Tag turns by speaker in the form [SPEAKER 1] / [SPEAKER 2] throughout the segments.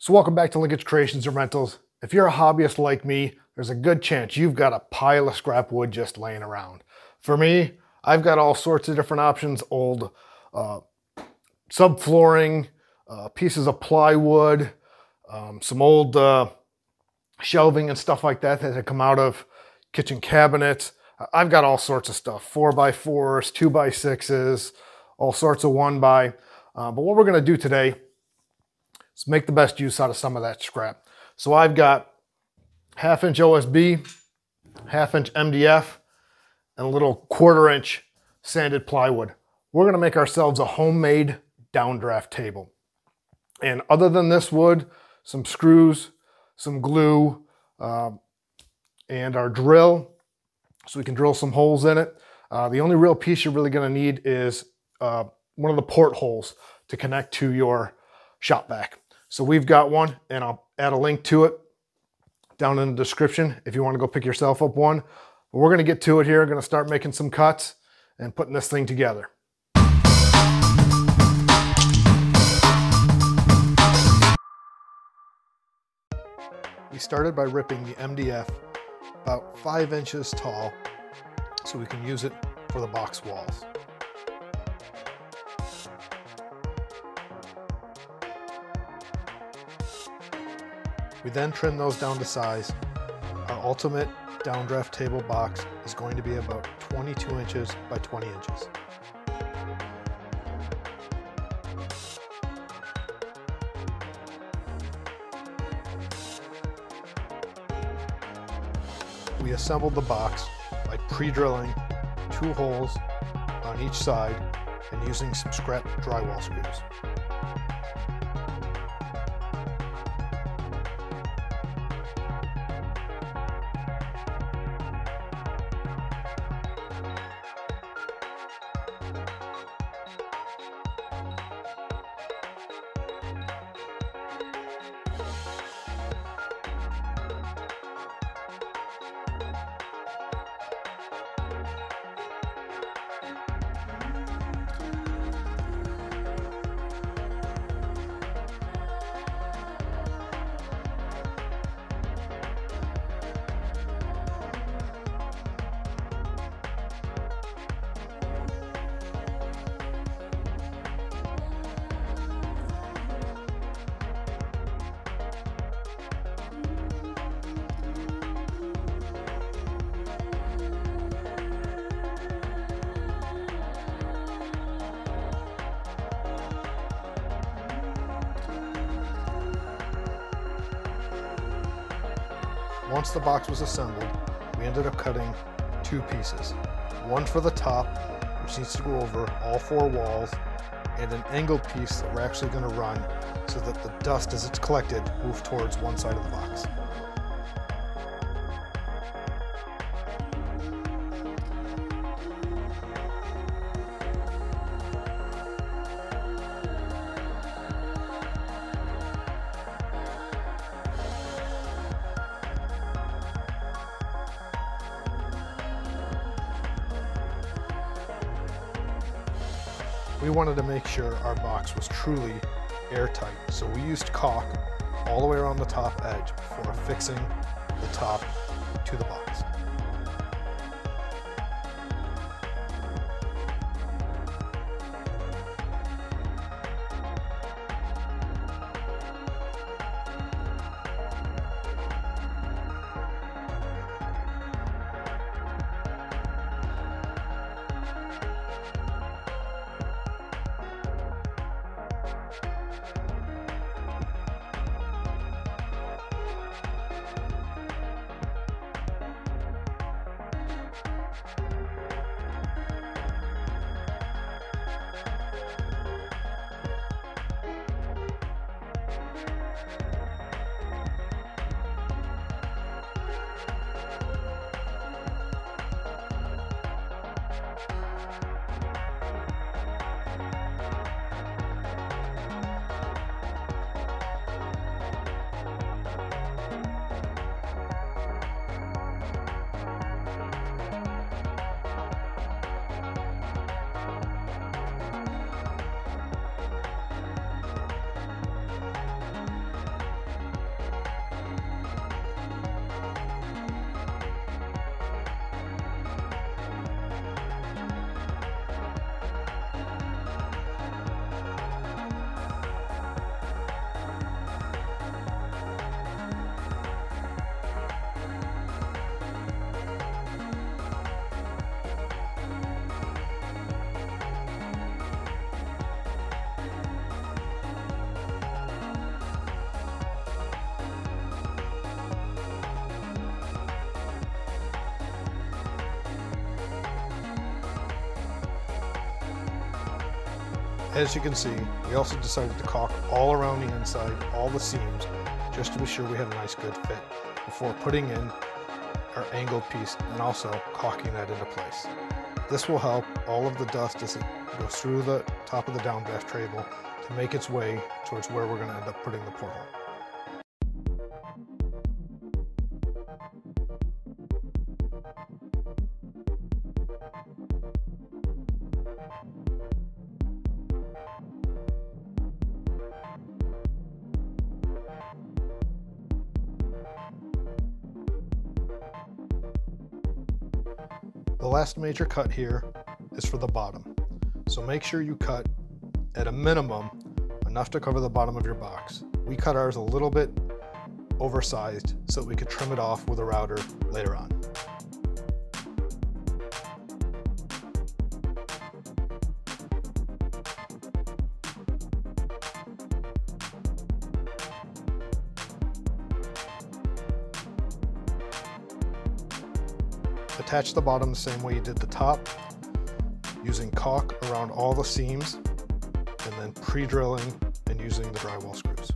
[SPEAKER 1] So welcome back to Linkage Creations and Rentals. If you're a hobbyist like me, there's a good chance you've got a pile of scrap wood just laying around. For me, I've got all sorts of different options, old subflooring, pieces of plywood, some old shelving and stuff like that that had come out of kitchen cabinets. I've got all sorts of stuff, 4x4s, 2x6s, all sorts of 1x. But what we're gonna do today is make the best use out of some of that scrap. So I've got 1/2" OSB, 1/2" MDF, and a little 1/4" sanded plywood. We're gonna make ourselves a homemade downdraft table. And other than this wood, some screws, some glue, and our drill, so we can drill some holes in it. The only real piece you're really gonna need is one of the portholes to connect to your shop vac. So we've got one, and I'll add a link to it down in the description if you want to go pick yourself up one. But we're going to get to it here. We're going to start making some cuts and putting this thing together. We started by ripping the MDF about 5 inches tall so we can use it for the box walls. We then trim those down to size. Our ultimate downdraft table box is going to be about 22 inches by 20 inches. We assembled the box by pre-drilling 2 holes on each side and using some scrap drywall screws. Once the box was assembled, we ended up cutting 2 pieces. One for the top, which needs to go over all 4 walls, and an angled piece that we're actually going to run so that the dust, as it's collected, moves towards one side of the box. We wanted to make sure our box was truly airtight, so we used caulk all the way around the top edge before affixing the top to the box. As you can see, we also decided to caulk all around the inside, all the seams, just to be sure we had a nice good fit before putting in our angled piece and also caulking that into place. This will help all of the dust as it goes through the top of the downdraft table to make its way towards where we're going to end up putting the porthole. The last major cut here is for the bottom. So make sure you cut at a minimum enough to cover the bottom of your box. We cut ours a little bit oversized so we could trim it off with a router later on. Attach the bottom the same way you did the top, using caulk around all the seams, and then pre-drilling and using the drywall screws.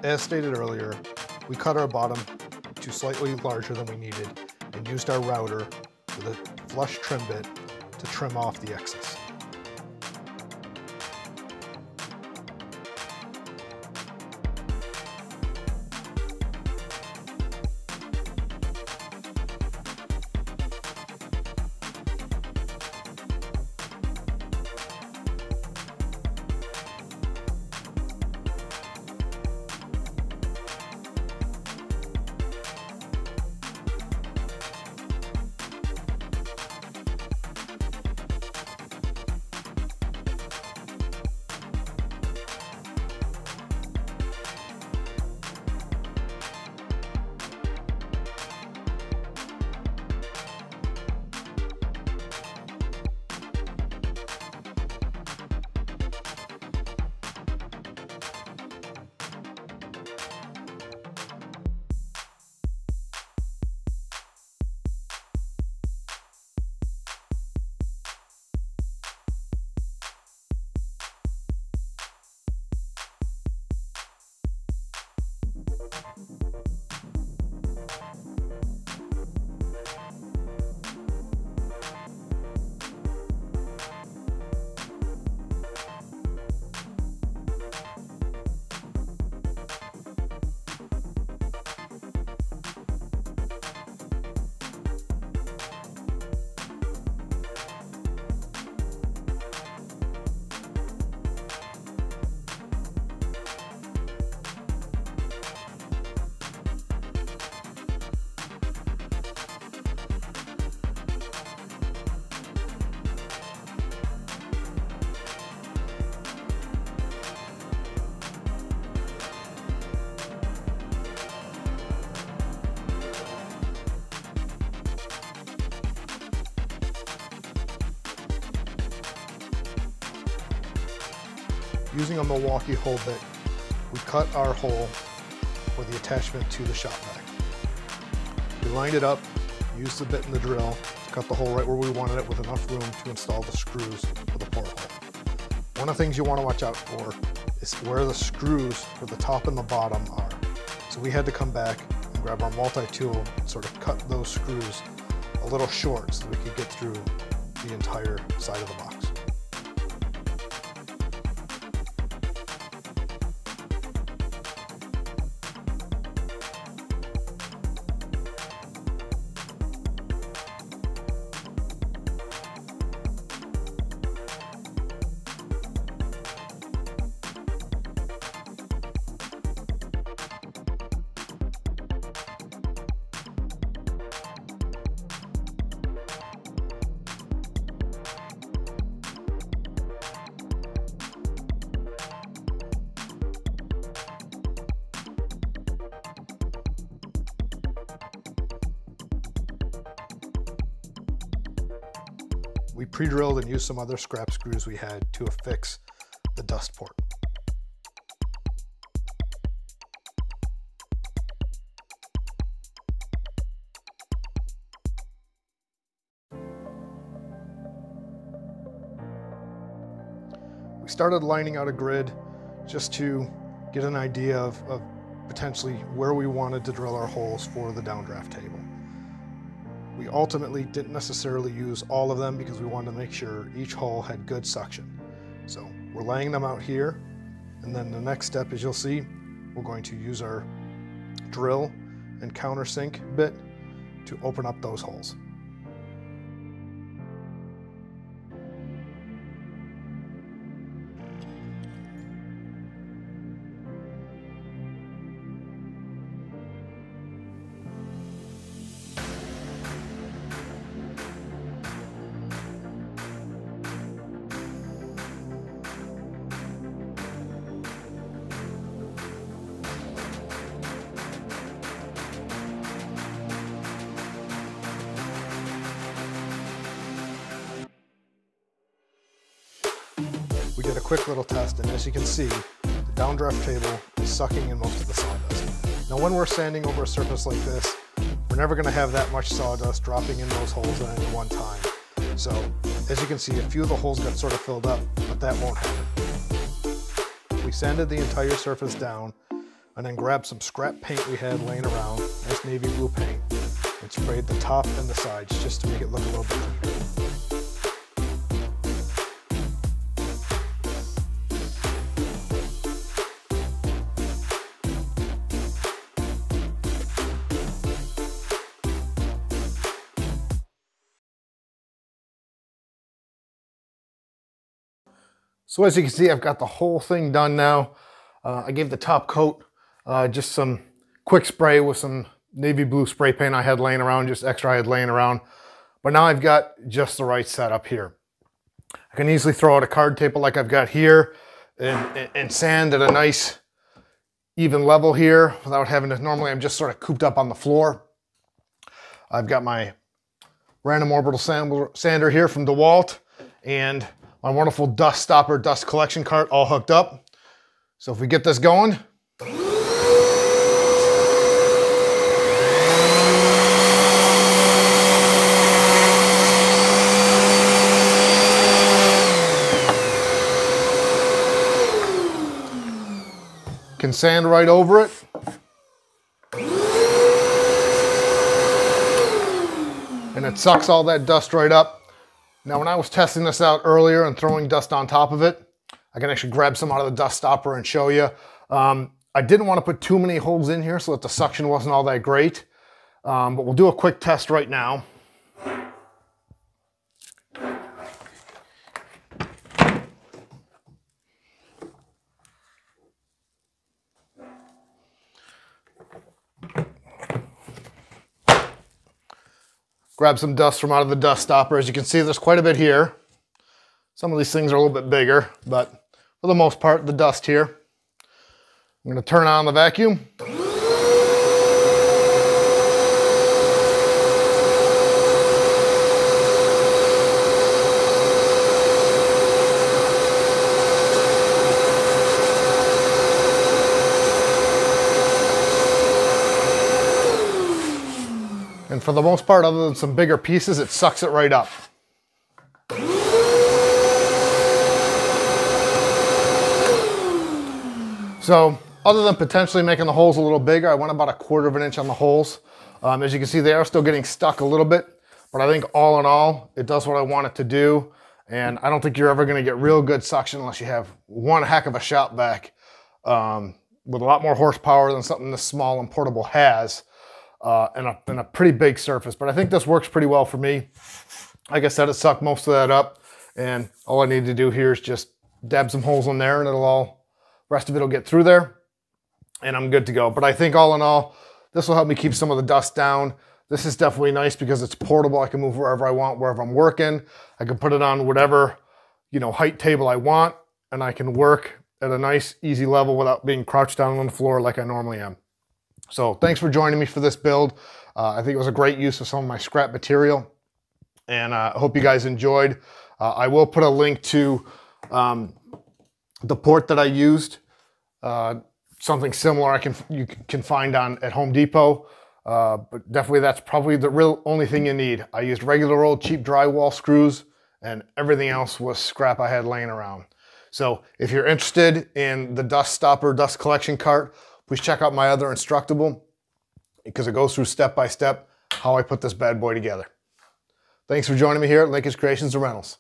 [SPEAKER 1] As stated earlier, we cut our bottom to slightly larger than we needed and used our router with a flush trim bit to trim off the excess. Using a Milwuakee hole bit, we cut our hole for the attachment to the shop vac. We lined it up, used the bit in the drill to cut the hole right where we wanted it with enough room to install the screws for the porthole. One of the things you want to watch out for is where the screws for the top and the bottom are. So we had to come back and grab our multi-tool and sort of cut those screws a little short so that we could get through the entire side of the box. We pre-drilled and used some other scrap screws we had to affix the dust port. We started lining out a grid just to get an idea of potentially where we wanted to drill our holes for the downdraft table. We ultimately didn't necessarily use all of them because we wanted to make sure each hole had good suction. So we're laying them out here, and then the next step, as you'll see, we're going to use our drill and countersink bit to open up those holes. We did a quick little test, and as you can see, the downdraft table is sucking in most of the sawdust. Now when we're sanding over a surface like this, we're never going to have that much sawdust dropping in those holes at any one time. So as you can see, a few of the holes got sort of filled up, but that won't happen. We sanded the entire surface down and then grabbed some scrap paint we had laying around, nice navy blue paint, and sprayed the top and the sides just to make it look a little bit cleaner. So as you can see, I've got the whole thing done now. I gave the top coat just some quick spray with some navy blue spray paint I had laying around, just extra I had laying around. But now I've got just the right setup here. I can easily throw out a card table like I've got here and sand at a nice even level here without having to, normally I'm just sort of cooped up on the floor. I've got my random orbital sander here from Dewalt and my wonderful dust stopper, dust collection cart all hooked up. So if we get this going. Can sand right over it. And it sucks all that dust right up. Now, when I was testing this out earlier and throwing dust on top of it, I can actually grab some out of the dust stopper and show you. I didn't want to put too many holes in here so that the suction wasn't all that great. But we'll do a quick test right now. Grab some dust from out of the dust stopper. As you can see, there's quite a bit here. Some of these things are a little bit bigger, but for the most part, the dust here. I'm going to turn on the vacuum. for the most part, other than some bigger pieces, it sucks it right up. So other than potentially making the holes a little bigger, I went about 1/4 of an inch on the holes. As you can see, they are still getting stuck a little bit, but I think all in all, it does what I want it to do. And I don't think you're ever gonna get real good suction unless you have one heck of a shop vac with a lot more horsepower than something this small and portable has, and a pretty big surface. But I think this works pretty well for me. Like I said, it sucked most of that up, and all I need to do here is just dab some holes in there, and rest of it will get through there, and I'm good to go. But I think all in all, this will help me keep some of the dust down. This is definitely nice because it's portable. I can move wherever I want, wherever I'm working. I can put it on whatever, height table I want, and I can work at a nice, easy level without being crouched down on the floor like I normally am. So thanks for joining me for this build. I think it was a great use of some of my scrap material, and I hope you guys enjoyed. I will put a link to the port that I used, something similar you can find at Home Depot, but definitely that's probably the real only thing you need. I used regular old cheap drywall screws, and everything else was scrap I had laying around. So if you're interested in the dust stopper, dust collection cart, please check out my other Instructable, because it goes through step by step how I put this bad boy together. Thanks for joining me here at Linkage Creations and Rentals.